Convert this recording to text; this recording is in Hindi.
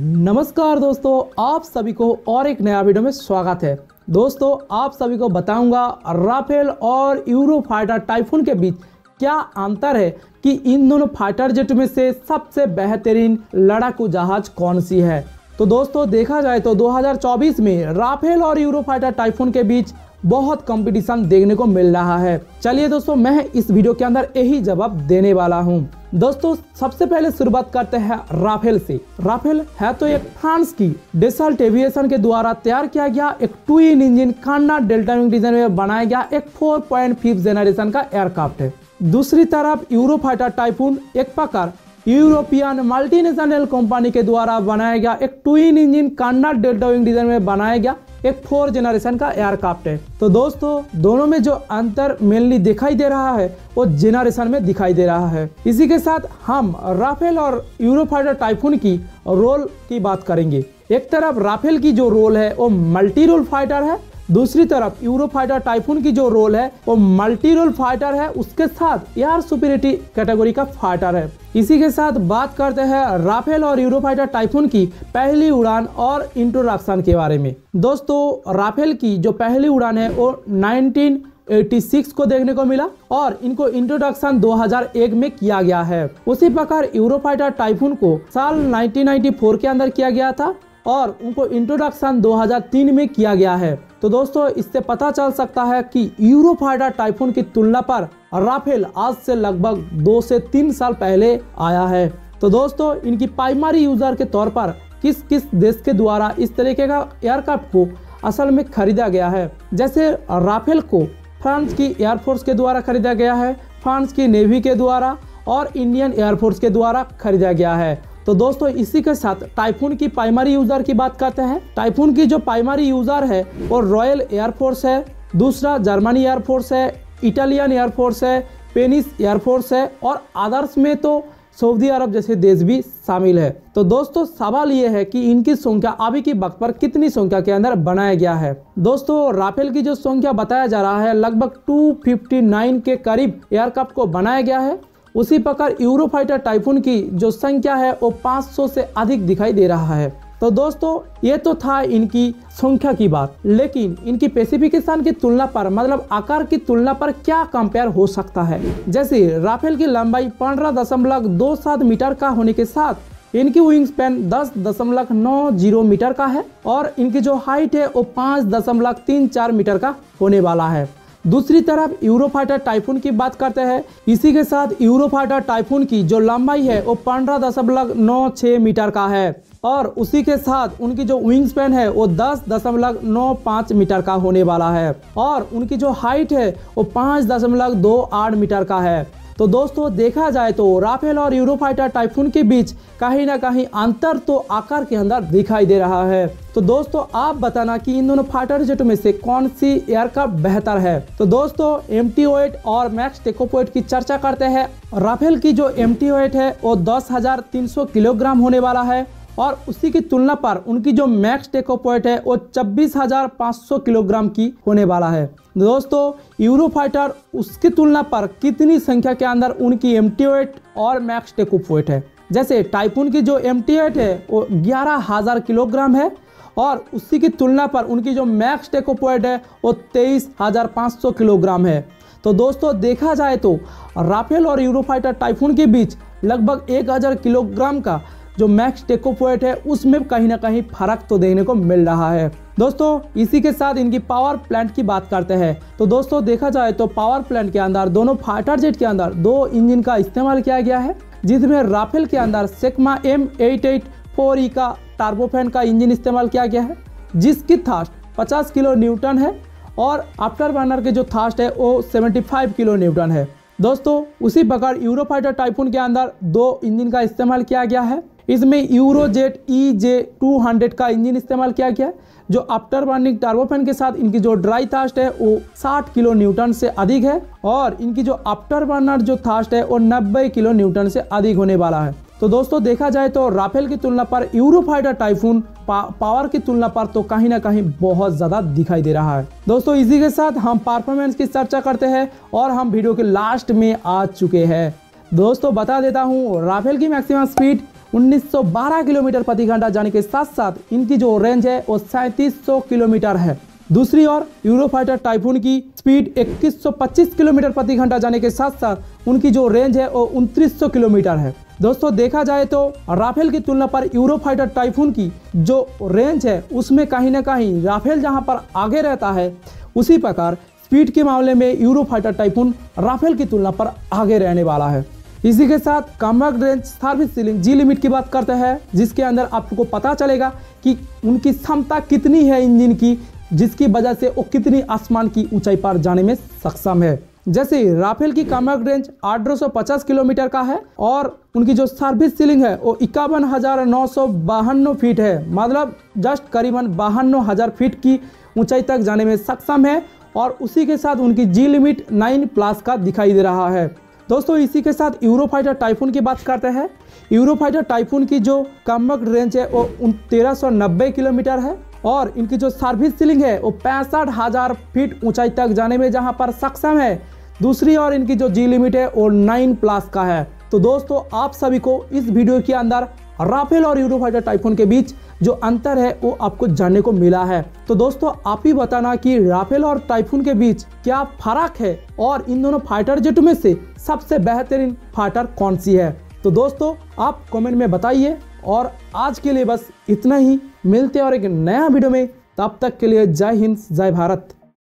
नमस्कार दोस्तों, आप सभी को और एक नया वीडियो में स्वागत है। दोस्तों, आप सभी को बताऊंगा राफेल और यूरोफाइटर टाइफून के बीच क्या अंतर है कि इन दोनों फाइटर जेट में से सबसे बेहतरीन लड़ाकू जहाज कौन सी है। तो दोस्तों, देखा जाए तो 2024 में राफेल और यूरोफाइटर टाइफून के बीच बहुत कंपटीशन देखने को मिल रहा है। चलिए दोस्तों, मैं इस वीडियो के अंदर यही जवाब देने वाला हूं। दोस्तों, सबसे पहले शुरुआत करते हैं राफेल से। राफेल है तो एक फ्रांस की डेसल्ट एविएशन के द्वारा तैयार किया गया एक twin engine Carnot delta wing design में बनाया गया एक 4.5 जनरेशन का एयरक्राफ्ट है। दूसरी तरफ यूरोफाइटर टाइफून एक प्रकार यूरोपियन मल्टीनेशनल कंपनी के द्वारा बनाया गया एक twin engine Carnot delta wing design में बनाया गया एक 4 जनरेशन का एयरक्राफ्ट है। तो दोस्तों, दोनों में जो अंतर मेनली दिखाई दे रहा है वो जनरेशन में दिखाई दे रहा है। इसी के साथ हम राफेल और यूरोफाइटर टाइफून की रोल की बात करेंगे। एक तरफ राफेल की जो रोल है वो मल्टी रोल फाइटर है, दूसरी तरफ यूरोफाइटर टाइफून की जो रोल है वो मल्टी रोल फाइटर है, उसके साथ एयर सुपीरियरिटी कैटेगरी का फाइटर है। इसी के साथ बात करते हैं राफेल और यूरोफाइटर टाइफून की पहली उड़ान और इंट्रोडक्शन के बारे में। दोस्तों, राफेल की जो पहली उड़ान है वो 1986 को देखने को मिला और इनको इंट्रोडक्शन 2001 में किया गया है। उसी प्रकार यूरोफाइटर टाइफून को साल 1994 के अंदर किया गया था और उनको इंट्रोडक्शन 2003 में किया गया है। तो दोस्तों, इससे पता चल सकता है कि यूरोफाइटर टाइफून की तुलना पर राफेल आज से लगभग 2 से 3 साल पहले आया है। तो दोस्तों, इनकी प्राइमरी यूजर के तौर पर किस किस देश के द्वारा इस तरीके का एयरक्राफ्ट को असल में खरीदा गया है। जैसे राफेल को फ्रांस की एयरफोर्स के द्वारा खरीदा गया है, फ्रांस की नेवी के द्वारा और इंडियन एयरफोर्स के द्वारा खरीदा गया है। तो दोस्तों, इसी के साथ टाइफून की प्राइमरी यूजर की बात करते हैं। टाइफून की जो प्राइमरी यूजर है वो रॉयल एयरफोर्स है, दूसरा जर्मनी एयरफोर्स है, इटालियन एयरफोर्स है, स्पेनिश एयरफोर्स है और अदर्स में तो सऊदी अरब जैसे देश भी शामिल है। तो दोस्तों, सवाल ये है कि इनकी संख्या अभी की वक्त पर कितनी संख्या के अंदर बनाया गया है। दोस्तों, राफेल की जो संख्या बताया जा रहा है लगभग 259 के करीब एयरक्राफ्ट को बनाया गया है। उसी प्रकार यूरोफाइटर टाइफून की जो संख्या है वो 500 से अधिक दिखाई दे रहा है। तो दोस्तों, ये तो था इनकी संख्या की बात, लेकिन इनकी स्पेसिफिकेशन की तुलना पर मतलब आकार की तुलना पर क्या कंपेयर हो सकता है। जैसे राफेल की लंबाई 15.27 मीटर का होने के साथ इनकी विंग स्पैन 10.90 मीटर का है और इनकी जो हाइट है वो 5.34 मीटर का होने वाला है। दूसरी तरफ यूरोफाइटर टाइफून की बात करते हैं। इसी के साथ यूरोफाइटर टाइफून की जो लंबाई है वो 15.96 मीटर का है और उसी के साथ उनकी जो विंग स्पैन है वो 10.95 मीटर का होने वाला है और उनकी जो हाइट है वो 5.28 मीटर का है। तो दोस्तों, देखा जाए तो राफेल और यूरोफाइटर टाइफून के बीच कहीं ना कहीं अंतर तो आकार के अंदर दिखाई दे रहा है। तो दोस्तों, आप बताना कि इन दोनों फाइटर जेटों में से कौन सी एयरक्राफ्ट बेहतर है। तो दोस्तों, एम्प्टी वेट और मैक्स टेकऑफ वेट की चर्चा करते हैं। राफेल की जो एम्प्टी वेट है वो 10,300 किलोग्राम होने वाला है और उसी की तुलना पर उनकी जो मैक्स टेकऑफ वेट है वो 26,500 किलोग्राम की होने वाला है। दोस्तों, यूरोफाइटर उसकी तुलना पर कितनी संख्या के अंदर उनकी एम्प्टी वेट और मैक्स टेकऑफ वेट है। जैसे टाइफून की जो एम्प्टी वेट है वो 11,000 किलोग्राम है और उसी की तुलना पर उनकी जो मैक्स टेकऑफ वेट है वो 23,500 किलोग्राम है। तो दोस्तों, देखा जाए तो राफेल और यूरोफाइटर टाइफून के बीच लगभग 1,000 किलोग्राम का जो मैक्स टेकऑफ वेट है उसमें कहीं ना कहीं फर्क तो देखने को मिल रहा है। दोस्तों, इसी के साथ इनकी पावर प्लांट की बात करते हैं। तो दोस्तों, देखा जाए तो पावर प्लांट के अंदर दोनों फाइटर जेट के अंदर 2 इंजन का इस्तेमाल किया गया है, जिसमें राफेल के अंदर सेकमा M884E का टर्बोफैन का इंजन इस्तेमाल किया गया है, जिसकी थ्रस्ट 50 किलो न्यूटन है और आफ्टर बर्नर के जो थ्रस्ट है वो 75 किलो न्यूटन है। दोस्तों, उसी प्रकार यूरोफाइटर टाइफून के अंदर 2 इंजन का इस्तेमाल किया गया है। इसमें यूरोजेट EJ200 का इंजन इस्तेमाल किया गया है, जो आफ्टर बर्निंग टर्बोफैन के साथ इनकी जो ड्राई थ्रस्ट है वो 60 किलो न्यूटन से अधिक है और इनकी जो आफ्टर बर्नर जो थ्रस्ट है वो 90 किलो न्यूटन से अधिक होने वाला है। तो दोस्तों, देखा जाए तो राफेल की तुलना पर यूरोफाइटर टाइफून पावर की तुलना पर तो कहीं ना कहीं बहुत ज्यादा दिखाई दे रहा है। दोस्तों, इसी के साथ हम परफॉर्मेंस की चर्चा करते हैं और हम वीडियो के लास्ट में आ चुके हैं। दोस्तों, बता देता हूँ राफेल की मैक्सिमम स्पीड 1912 किलोमीटर प्रति घंटा जाने के साथ साथ इनकी जो रेंज है वो 3700 किलोमीटर है। दूसरी ओर यूरोफाइटर टाइफून की स्पीड 2125 किलोमीटर प्रति घंटा जाने के साथ साथ उनकी जो रेंज है वो 2900 किलोमीटर है। दोस्तों देखा जाए तो राफेल की तुलना पर यूरोफाइटर टाइफून की जो रेंज है उसमें कहीं ना कहीं राफेल जहां पर आगे रहता है, उसी प्रकार स्पीड के मामले में यूरोफाइटर टाइफून राफेल की तुलना पर आगे रहने वाला है। इसी के साथ कॉम्बैट रेंज सर्विस सीलिंग जी लिमिट की बात करते हैं, जिसके अंदर आपको पता चलेगा कि उनकी क्षमता कितनी है इंजन की, जिसकी वजह से वो कितनी आसमान की ऊंचाई पर जाने में सक्षम है। जैसे राफेल की कॉम्बैट रेंज 850 किलोमीटर का है और उनकी जो सर्विस सीलिंग है वो 51,952 फीट है, मतलब जस्ट करीबन 52,000 फीट की ऊंचाई तक जाने में सक्षम है और उसी के साथ उनकी जी लिमिट 9+ का दिखाई दे रहा है। दोस्तों इसी के साथ यूरोफाइटर टाइफून की बात करते हैं। यूरोफाइटर टाइफून की जो कॉम्बैट रेंज है वो 1390 किलोमीटर है और इनकी जो सर्विस सीलिंग है वो 65,000 फीट ऊंचाई तक जाने में जहां पर सक्षम है। दूसरी ओर इनकी जो जी लिमिट है वो 9+ का है। तो दोस्तों आप सभी को इस वीडियो के अंदर राफेल और यूरोफाइटर टाइफून के बीच जो अंतर है वो आपको जानने को मिला है। तो दोस्तों आप ही बताना कि राफेल और टाइफून के बीच क्या फर्क है और इन दोनों फाइटर जेटों में से सबसे बेहतरीन फाइटर कौन सी है। तो दोस्तों आप कमेंट में बताइए और आज के लिए बस इतना ही। मिलते हैं और एक नया वीडियो में, तब तक के लिए जय हिंद जय भारत।